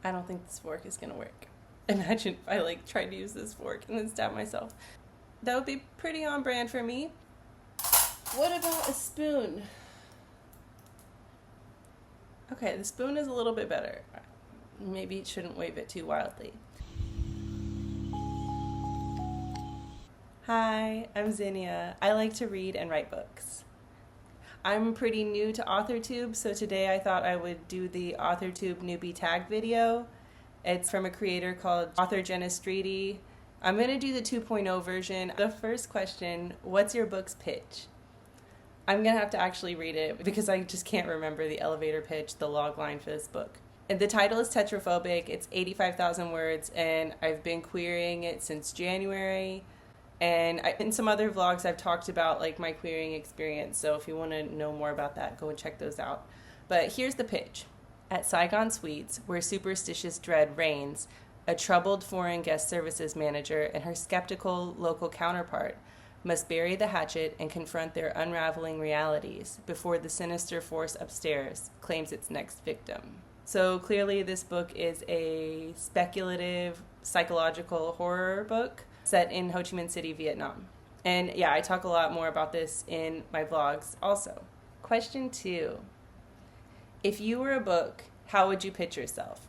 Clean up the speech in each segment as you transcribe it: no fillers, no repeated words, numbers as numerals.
I don't think this fork is gonna work. Imagine if I like tried to use this fork and then stab myself. That would be pretty on brand for me. What about a spoon? Okay, the spoon is a little bit better. Maybe it shouldn't wave it too wildly. Hi, I'm Zinnia. I like to read and write books. I'm pretty new to Authortube, so today I thought I would do the Authortube Newbie Tag video. It's from a creator called Authortubers I. I'm going to do the 2.0 version. The first question, what's your book's pitch? I'm going to have to actually read it because I just can't remember the elevator pitch, the log line for this book. And the title is Tetrophobic. It's 85,000 words, and I've been querying it since January. And in some other vlogs, I've talked about like my querying experience. So if you want to know more about that, go and check those out. But here's the pitch. At Saigon Suites, where superstitious dread reigns, a troubled foreign guest services manager and her skeptical local counterpart must bury the hatchet and confront their unraveling realities before the sinister force upstairs claims its next victim. So clearly this book is a speculative psychological horror book set in Ho Chi Minh City, Vietnam. And yeah, I talk a lot more about this in my vlogs also. Question 2. If you were a book, how would you pitch yourself?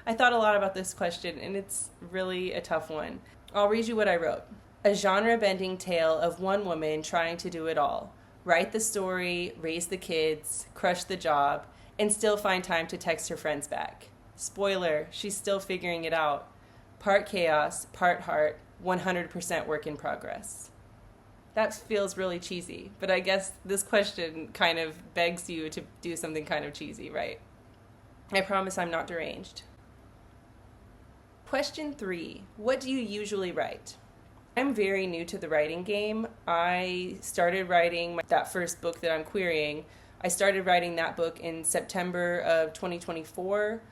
I thought a lot about this question, and it's really a tough one. I'll read you what I wrote. A genre-bending tale of one woman trying to do it all. Write the story, raise the kids, crush the job, and still find time to text her friends back. Spoiler, she's still figuring it out. Part chaos, part heart, 100% work in progress. That feels really cheesy, but I guess this question kind of begs you to do something kind of cheesy, right? I promise I'm not deranged. Question 3. What do you usually write? I'm very new to the writing game. I started writing that first book that I'm querying. I started writing that book in September of 2024,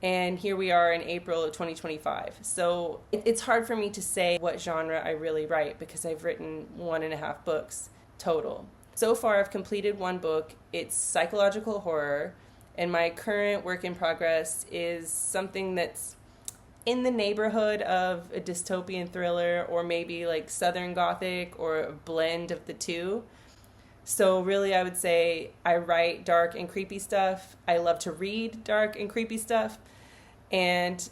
and here we are in April of 2025. So it's hard for me to say what genre I really write because I've written 1.5 books total. So far I've completed 1 book. It's psychological horror, and my current work in progress is something that's in the neighborhood of a dystopian thriller or maybe like Southern Gothic or a blend of the two. So really I would say I write dark and creepy stuff. I love to read dark and creepy stuff. And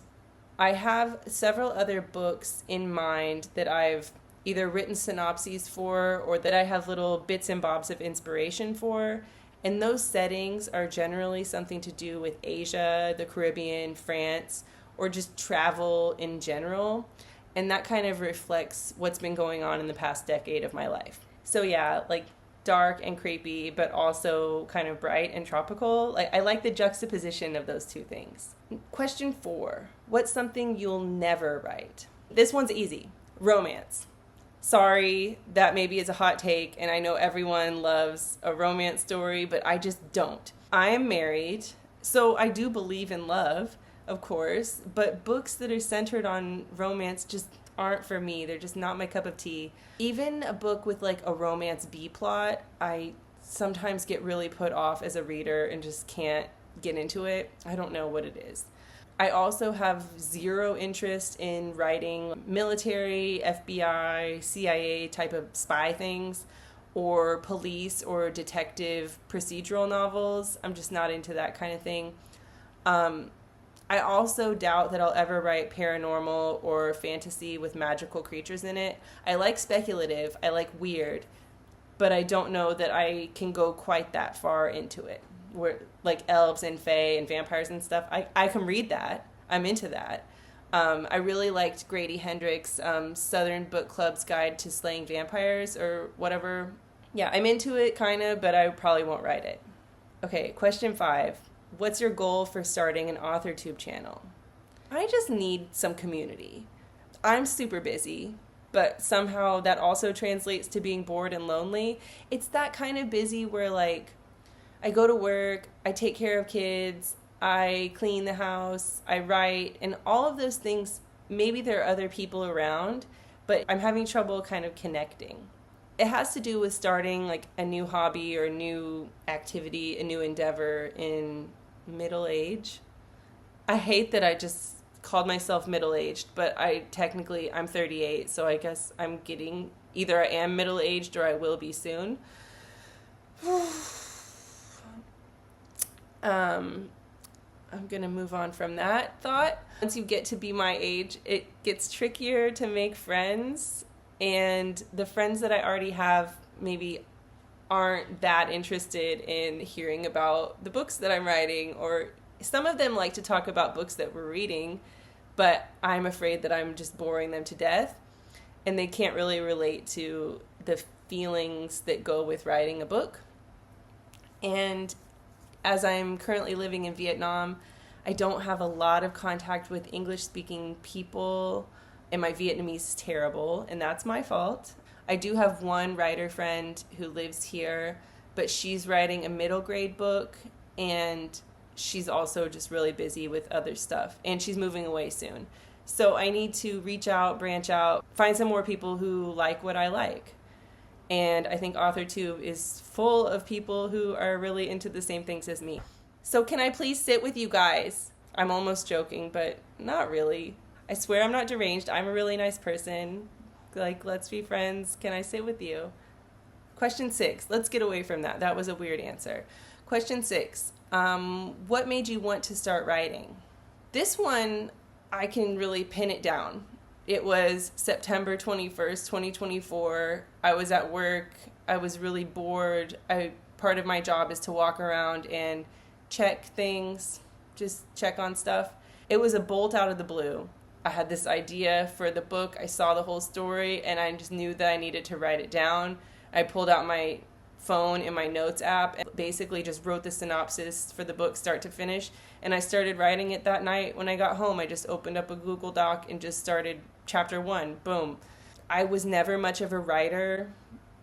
I have several other books in mind that I've either written synopses for or that I have little bits and bobs of inspiration for. And those settings are generally something to do with Asia, the Caribbean, France, or just travel in general. And that kind of reflects what's been going on in the past decade of my life. So yeah, like dark and creepy, but also kind of bright and tropical. Like I like the juxtaposition of those two things. Question 4. What's something you'll never write? This one's easy. Romance. Sorry, that maybe is a hot take, and I know everyone loves a romance story, but I just don't. I am married, so I do believe in love, of course, but books that are centered on romance just aren't for me. They're just not my cup of tea. Even a book with like a romance B-plot, I sometimes get really put off as a reader and just can't get into it. I don't know what it is. I also have zero interest in writing military, FBI, CIA type of spy things or police or detective procedural novels. I'm just not into that kind of thing. I also doubt that I'll ever write paranormal or fantasy with magical creatures in it. I like speculative, I like weird, but I don't know that I can go quite that far into it. Where like elves and fae and vampires and stuff, I can read that. I'm into that. I really liked Grady Hendrix' Southern Book Club's Guide to Slaying Vampires or whatever. Yeah, I'm into it kind of, but I probably won't write it. Okay, question 5. What's your goal for starting an Authortube channel? I just need some community. I'm super busy, but somehow that also translates to being bored and lonely. It's that kind of busy where like I go to work, I take care of kids, I clean the house, I write, and all of those things, maybe there are other people around, but I'm having trouble kind of connecting. It has to do with starting like a new hobby or a new activity, a new endeavor in middle age. I hate that I just called myself middle-aged, but I'm 38, so I guess I'm getting, either I am middle-aged or I will be soon. I'm going to move on from that thought. Once you get to be my age, it gets trickier to make friends, and the friends that I already have maybe aren't that interested in hearing about the books that I'm writing, or some of them like to talk about books that we're reading, but I'm afraid that I'm just boring them to death, and they can't really relate to the feelings that go with writing a book. And as I'm currently living in Vietnam, I don't have a lot of contact with English-speaking people, and my Vietnamese is terrible, and that's my fault. I do have one writer friend who lives here, but she's writing a middle grade book, and she's also just really busy with other stuff, and she's moving away soon. So I need to reach out, branch out, find some more people who like what I like. And I think Authortube is full of people who are really into the same things as me. So can I please sit with you guys? I'm almost joking, but not really. I swear I'm not deranged. I'm a really nice person. Like, let's be friends. Can I sit with you? Question 6. Let's get away from that. That was a weird answer. Question 6. What made you want to start writing? This one, I can really pin it down. It was September 21st, 2024. I was at work. I was really bored. Part of my job is to walk around and check things, just check on stuff. It was a bolt out of the blue. I had this idea for the book. I saw the whole story, and I just knew that I needed to write it down. I pulled out my phone in my notes app and basically just wrote the synopsis for the book start to finish, and I started writing it that night. When I got home, I just opened up a Google Doc and just started chapter 1. Boom. I was never much of a writer.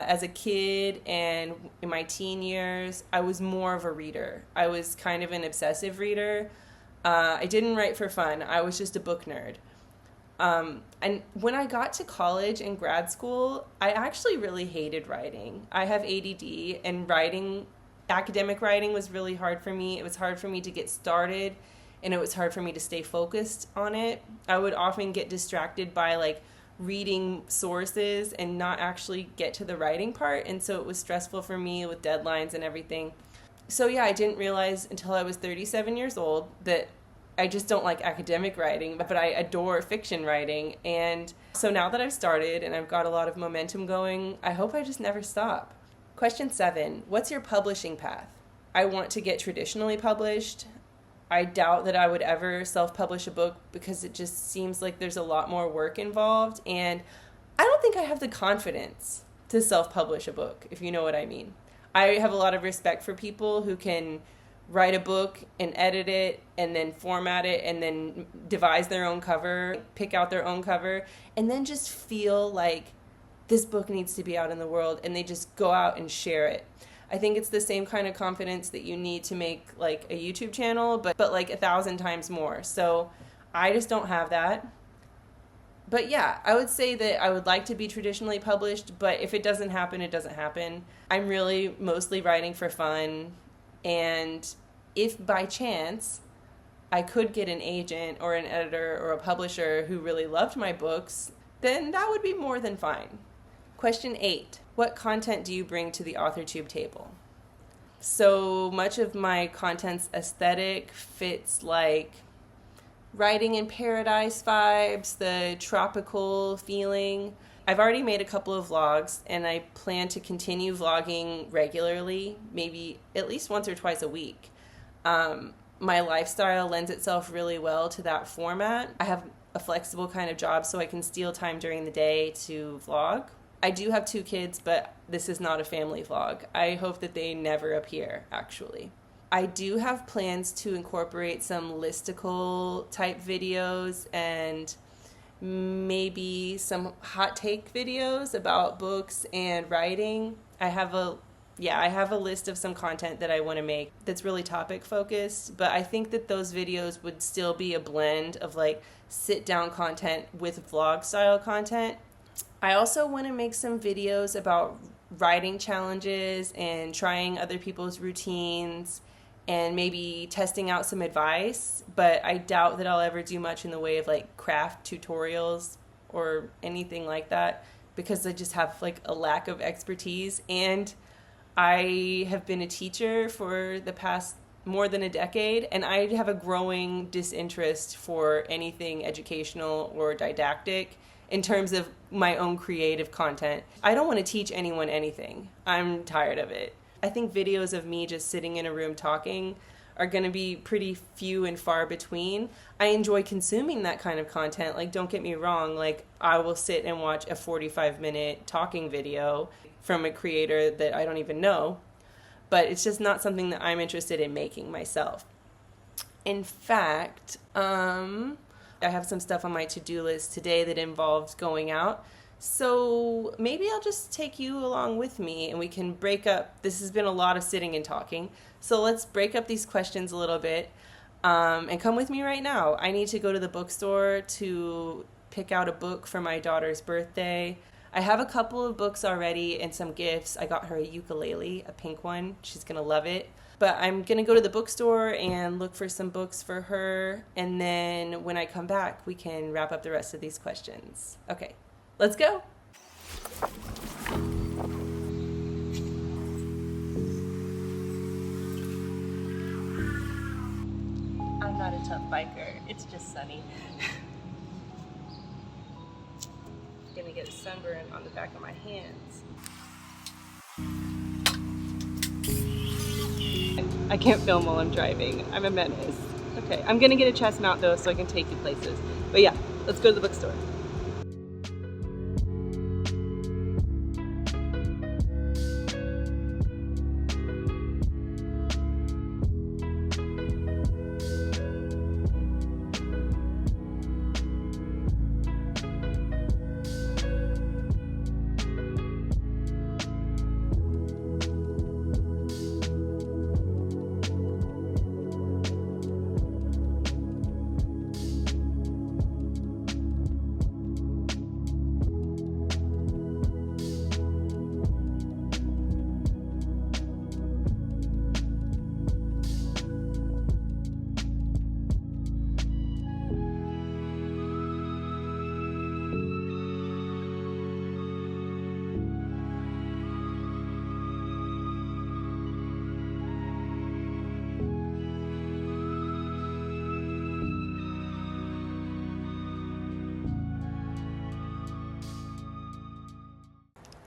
As a kid and in my teen years, I was more of a reader. I was kind of an obsessive reader. I didn't write for fun. I was just a book nerd. And when I got to college and grad school, I actually really hated writing. I have ADD, and academic writing was really hard for me. It was hard for me to get started, and it was hard for me to stay focused on it. I would often get distracted by reading sources and not actually get to the writing part, and so it was stressful for me with deadlines and everything. So yeah, I didn't realize until I was 37 years old that I just don't like academic writing, but I adore fiction writing. And so now that I've started and I've got a lot of momentum going, I hope I just never stop. Question 7, what's your publishing path? I want to get traditionally published. I doubt that I would ever self-publish a book because it just seems like there's a lot more work involved, and I don't think I have the confidence to self-publish a book, if you know what I mean. I have a lot of respect for people who can write a book and edit it and then format it and then devise their own cover, pick out their own cover, and then just feel like this book needs to be out in the world, and they just go out and share it. I think it's the same kind of confidence that you need to make a YouTube channel, but 1,000 times more. So I just don't have that. But yeah, I would say that I would like to be traditionally published, but if it doesn't happen, it doesn't happen. I'm really mostly writing for fun, and if by chance I could get an agent or an editor or a publisher who really loved my books, then that would be more than fine. Question 8. What content do you bring to the Authortube table? So much of my content's aesthetic fits writing in paradise vibes, the tropical feeling. I've already made a couple of vlogs, and I plan to continue vlogging regularly, maybe at least once or twice a week. My lifestyle lends itself really well to that format. I have a flexible kind of job, so I can steal time during the day to vlog. I do have 2 kids, but this is not a family vlog. I hope that they never appear, actually. I do have plans to incorporate some listicle type videos and maybe some hot take videos about books and writing. I have a list of some content that I want to make that's really topic focused, but I think that those videos would still be a blend of sit down content with vlog style content. I also want to make some videos about writing challenges and trying other people's routines and maybe testing out some advice, but I doubt that I'll ever do much in the way of like craft tutorials or anything like that, because I just have like a lack of expertise. And I have been a teacher for the past more than a decade, and I have a growing disinterest for anything educational or didactic in terms of my own creative content. I don't want to teach anyone anything. I'm tired of it. I think videos of me just sitting in a room talking are going to be pretty few and far between. I enjoy consuming that kind of content. Like, don't get me wrong, like I will sit and watch a 45-minute talking video from a creator that I don't even know, but it's just not something that I'm interested in making myself. In fact, I have some stuff on my to-do list today that involves going out. So maybe I'll just take you along with me and we can break up. This has been a lot of sitting and talking. So let's break up these questions a little bit and come with me right now. I need to go to the bookstore to pick out a book for my daughter's birthday. I have a couple of books already and some gifts. I got her a ukulele, a pink one. She's going to love it. But I'm going to go to the bookstore and look for some books for her. And then when I come back, we can wrap up the rest of these questions. Okay, let's go. I'm not a tough biker. It's just sunny. Gonna get a sunburn on the back of my hands. I can't film while I'm driving. I'm a menace. Okay, I'm gonna get a chest mount though so I can take you places. But yeah, let's go to the bookstore.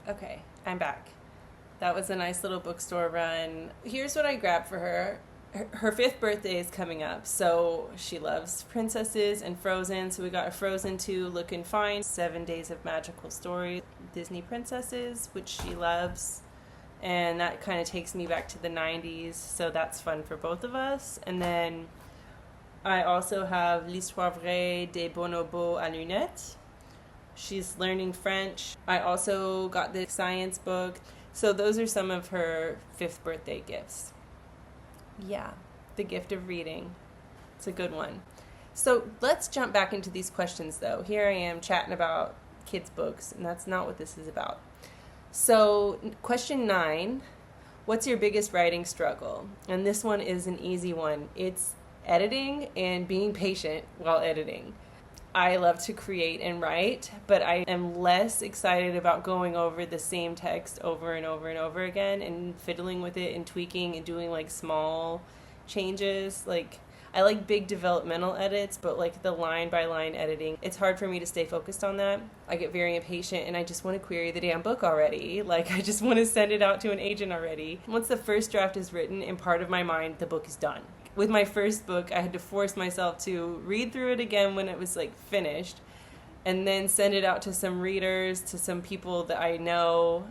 Okay, I'm back. That was a nice little bookstore run. Here's what I grabbed for her. Her 5th birthday is coming up, so she loves princesses and Frozen, so we got a Frozen 2 Look and Find, 7 Days of Magical Stories, Disney princesses, which she loves, and that kind of takes me back to the 90s, so that's fun for both of us. And then I also have L'Histoire vraie des bonobos à lunettes. She's learning French. I also got the science book. So those are some of her 5th birthday gifts. Yeah, the gift of reading. It's a good one. So let's jump back into these questions though. Here I am chatting about kids' books, and that's not what this is about. So question 9, what's your biggest writing struggle? And this one is an easy one. It's editing and being patient while editing. I love to create and write, but I am less excited about going over the same text over and over and over again and fiddling with it and tweaking and doing like small changes. Like, I like big developmental edits, but like the line by line editing, it's hard for me to stay focused on that. I get very impatient and I just want to query the damn book already. Like, I just want to send it out to an agent already. Once the first draft is written, in part of my mind, the book is done. With my first book, I had to force myself to read through it again when it was like finished, and then send it out to some readers, to some people that I know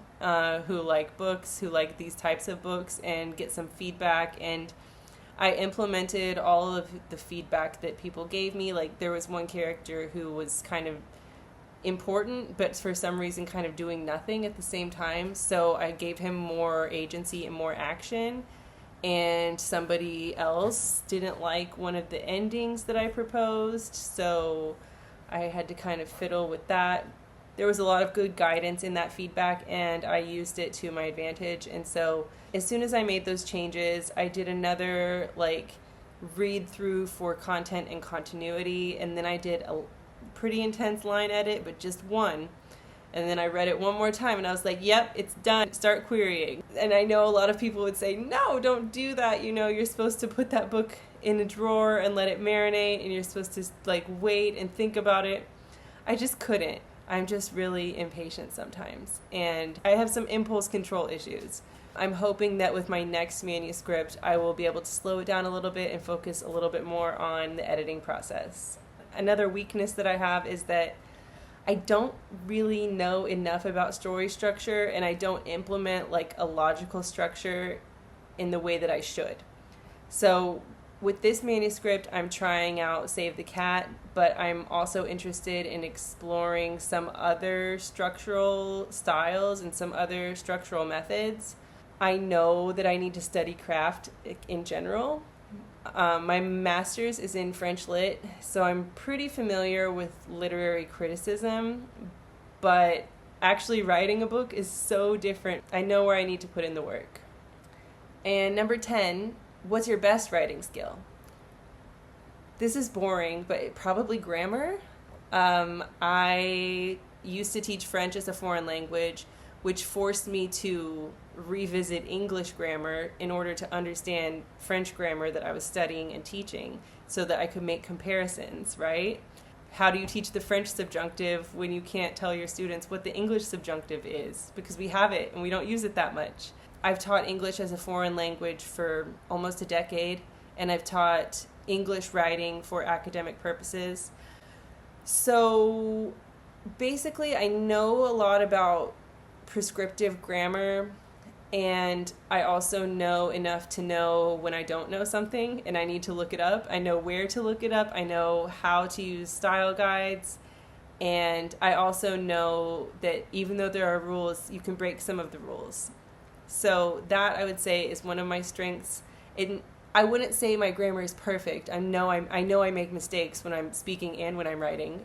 who like books, who like these types of books, and get some feedback. And I implemented all of the feedback that people gave me. Like, there was one character who was kind of important, but for some reason kind of doing nothing at the same time. So I gave him more agency and more action. And somebody else didn't like one of the endings that I proposed, so I had to kind of fiddle with that. there was a lot of good guidance in that feedback, and I used it to my advantage. And so as soon as I made those changes, I did another read through for content and continuity, and then I did a pretty intense line edit, but just one. And then I read it one more time, and I was like, yep, it's done. Start querying. And I know a lot of people would say, no, don't do that. You're supposed to put that book in a drawer and let it marinate, and you're supposed to wait and think about it. I just couldn't. I'm just really impatient sometimes, and I have some impulse control issues. I'm hoping that with my next manuscript, I will be able to slow it down a little bit and focus a little bit more on the editing process. Another weakness that I have is that I don't really know enough about story structure, and I don't implement a logical structure in the way that I should. So with this manuscript, I'm trying out Save the Cat, but I'm also interested in exploring some other structural styles and some other structural methods. I know that I need to study craft in general. My master's is in French Lit, so I'm pretty familiar with literary criticism, but actually writing a book is so different. I know where I need to put in the work. And number 10, what's your best writing skill? This is boring, but probably grammar. I used to teach French as a foreign language, which forced me to revisit English grammar in order to understand French grammar that I was studying and teaching so that I could make comparisons, right? How do you teach the French subjunctive when you can't tell your students what the English subjunctive is? Because we have it and we don't use it that much. I've taught English as a foreign language for almost a decade, and I've taught English writing for academic purposes. So basically, I know a lot about prescriptive grammar, and I also know enough to know when I don't know something and I need to look it up. I know where to look it up. I know how to use style guides. And I also know that even though there are rules, you can break some of the rules. So that, I would say, is one of my strengths. I wouldn't say my grammar is perfect. I know I make mistakes when I'm speaking and when I'm writing.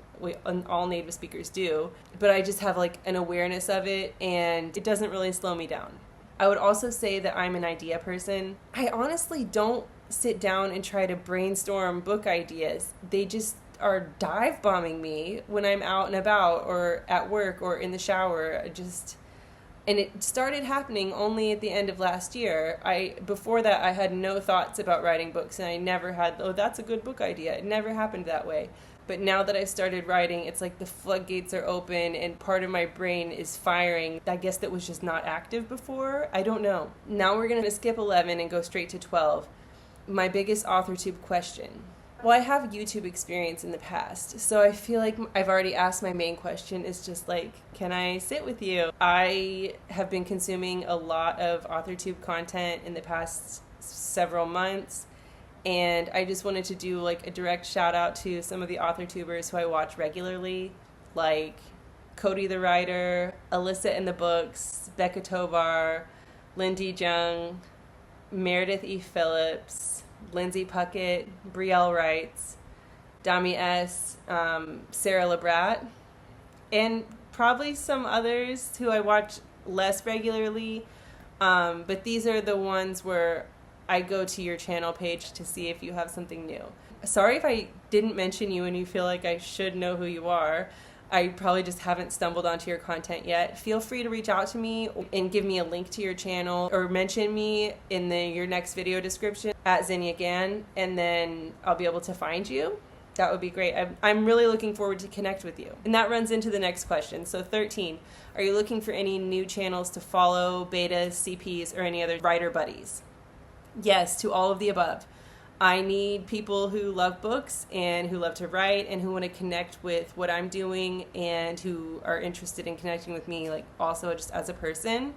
All native speakers do. But I just have an awareness of it, and it doesn't really slow me down. I would also say that I'm an idea person. I honestly don't sit down and try to brainstorm book ideas. They just are dive bombing me when I'm out and about or at work or in the shower. And it started happening only at the end of last year. Before that, I had no thoughts about writing books, and I never had, oh, that's a good book idea. It never happened that way. But now that I've started writing, it's like the floodgates are open and part of my brain is firing. I guess that was just not active before. I don't know. Now we're going to skip 11 and go straight to 12. My biggest Authortube question. Well, I have YouTube experience in the past, so I feel like I've already asked my main question. Is just can I sit with you? I have been consuming a lot of Authortube content in the past several months, and I just wanted to do a direct shout out to some of the Authortubers who I watch regularly, like Cody the Writer, Alyssa in the Books, Becca Tovar, Lindy Jung, Meredith E. Phillips, Lindsay Puckett, Brielle Wrights, Dami S., Sarah Labrat, and probably some others who I watch less regularly, but these are the ones where I go to your channel page to see if you have something new. Sorry if I didn't mention you and you feel like I should know who you are. I probably just haven't stumbled onto your content yet. Feel free to reach out to me and give me a link to your channel or mention me in your next video description at Xenia Gan, and then I'll be able to find you. That would be great. I'm really looking forward to connect with you. And that runs into the next question. So 13, are you looking for any new channels to follow, betas, CPs, or any other writer buddies? Yes, to all of the above. I need people who love books and who love to write and who want to connect with what I'm doing and who are interested in connecting with me, also just as a person.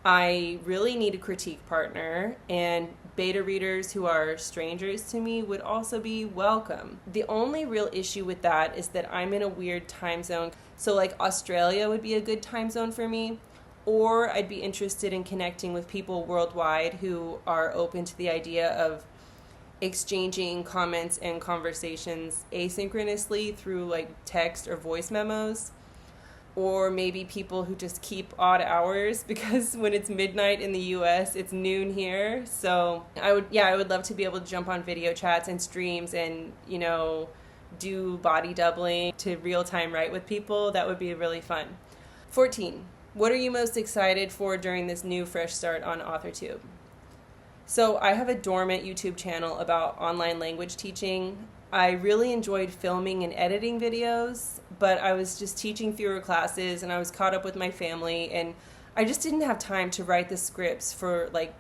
I really need a critique partner, and beta readers who are strangers to me would also be welcome. The only real issue with that is that I'm in a weird time zone. So Australia would be a good time zone for me, or I'd be interested in connecting with people worldwide who are open to the idea of exchanging comments and conversations asynchronously through text or voice memos. or maybe people who just keep odd hours, because when it's midnight in the US, it's noon here. So I would love to be able to jump on video chats and streams and, you know, do body doubling to real-time write with people. That would be really fun. 14. What are you most excited for during this new fresh start on Authortube? So I have a dormant YouTube channel about online language teaching. I really enjoyed filming and editing videos, but I was just teaching fewer classes and I was caught up with my family, and I just didn't have time to write the scripts for like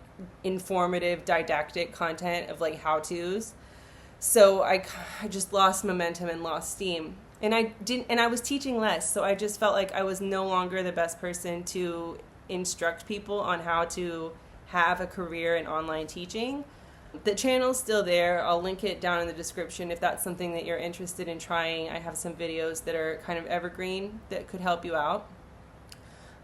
informative didactic content of like how-tos. So I just lost momentum and lost steam. And I was teaching less, so I just felt like I was no longer the best person to instruct people on how to have a career in online teaching. The channel's still there. I'll link it down in the description if that's something that you're interested in trying. I have some videos that are kind of evergreen that could help you out.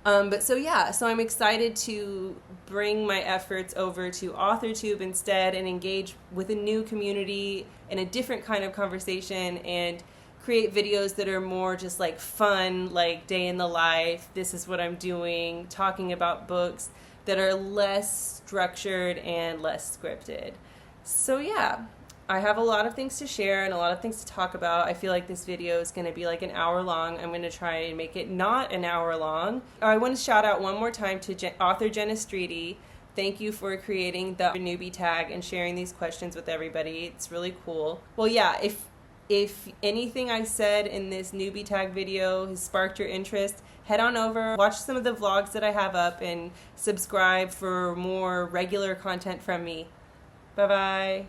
So I'm excited to bring my efforts over to Authortube instead and engage with a new community and a different kind of conversation, and create videos that are more just like fun, like day in the life, this is what I'm doing, talking about books, that are less structured and less scripted. So yeah, I have a lot of things to share and a lot of things to talk about. I feel like this video is going to be like an hour long. I'm going to try and make it not an hour long. I want to shout out one more time to author Jenna Streety. Thank you for creating the newbie tag and sharing these questions with everybody. It's really cool. Well, yeah, if anything I said in this newbie tag video has sparked your interest, head on over, watch some of the vlogs that I have up, and subscribe for more regular content from me. Bye-bye.